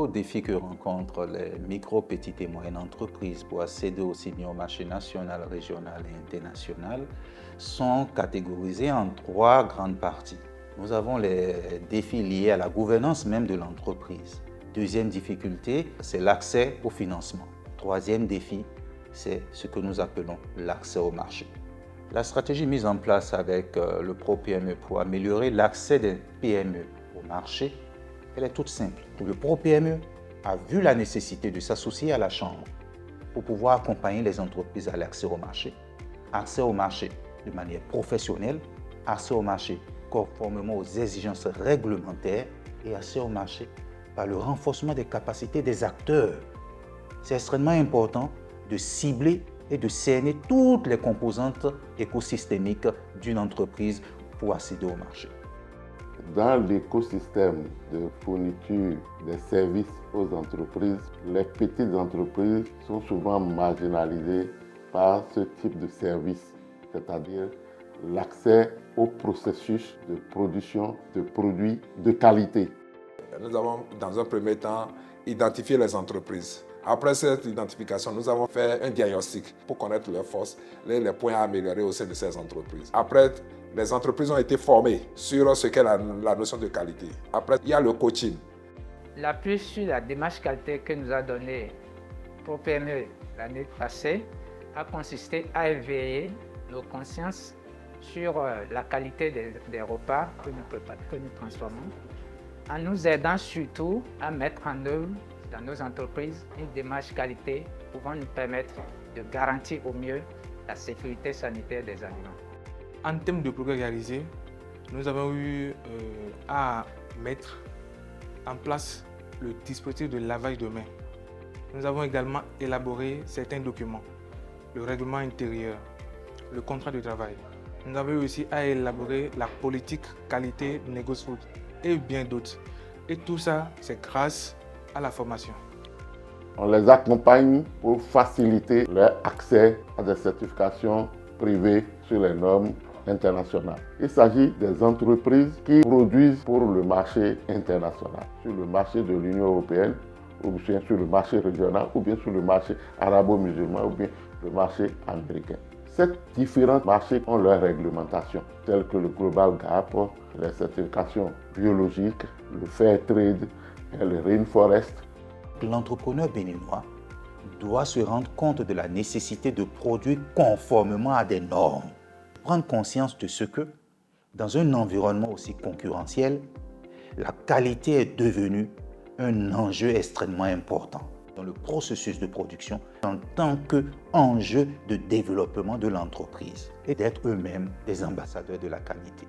principaux défis que rencontrent les micro, petites et moyennes entreprises pour accéder aussi bien au marché national, régional et international sont catégorisés en trois grandes parties. Nous avons les défis liés à la gouvernance même de l'entreprise. Deuxième difficulté, c'est l'accès au financement. Troisième défi, c'est ce que nous appelons l'accès au marché. La stratégie mise en place avec le Pro-PME pour améliorer l'accès des PME au marché, elle est toute simple. Le Pro-PME a vu la nécessité de s'associer à la Chambre pour pouvoir accompagner les entreprises à l'accès au marché. Accès au marché de manière professionnelle, accès au marché conformément aux exigences réglementaires et accès au marché par le renforcement des capacités des acteurs. C'est extrêmement important de cibler et de cerner toutes les composantes écosystémiques d'une entreprise pour accéder au marché. Dans l'écosystème de fourniture des services aux entreprises, les petites entreprises sont souvent marginalisées par ce type de service, c'est-à-dire l'accès au processus de production de produits de qualité. Nous avons, dans un premier temps, identifié les entreprises. Après cette identification, nous avons fait un diagnostic pour connaître leurs forces, les points à améliorer au sein de ces entreprises. Après, les entreprises ont été formées sur ce qu'est la notion de qualité. Après, il y a le coaching. L'appui sur la démarche qualité que nous a donné Pro-PME l'année passée a consisté à éveiller nos consciences sur la qualité des repas que nous transformons, en nous aidant surtout à mettre en œuvre dans nos entreprises une démarche qualité pouvant nous permettre de garantir au mieux la sécurité sanitaire des aliments. En termes de progrès réalisés, nous avons eu à mettre en place le dispositif de lavage de mains. Nous avons également élaboré certains documents, le règlement intérieur, le contrat de travail. Nous avons eu aussi à élaborer la politique qualité NegosFood et bien d'autres. Et tout ça, c'est grâce à la formation. On les accompagne pour faciliter leur accès à des certifications privées sur les normes internationales. Il s'agit des entreprises qui produisent pour le marché international, sur le marché de l'Union européenne, ou bien sur le marché régional, ou bien sur le marché arabo-musulman, ou bien le marché américain. Ces différents marchés ont leur réglementation, telles que le Global Gap, les certifications biologiques, le Fair Trade et le Rainforest. L'entrepreneur béninois doit se rendre compte de la nécessité de produire conformément à des normes. Prendre conscience de ce que, dans un environnement aussi concurrentiel, la qualité est devenue un enjeu extrêmement important dans le processus de production en tant qu'enjeu de développement de l'entreprise et d'être eux-mêmes des ambassadeurs de la qualité.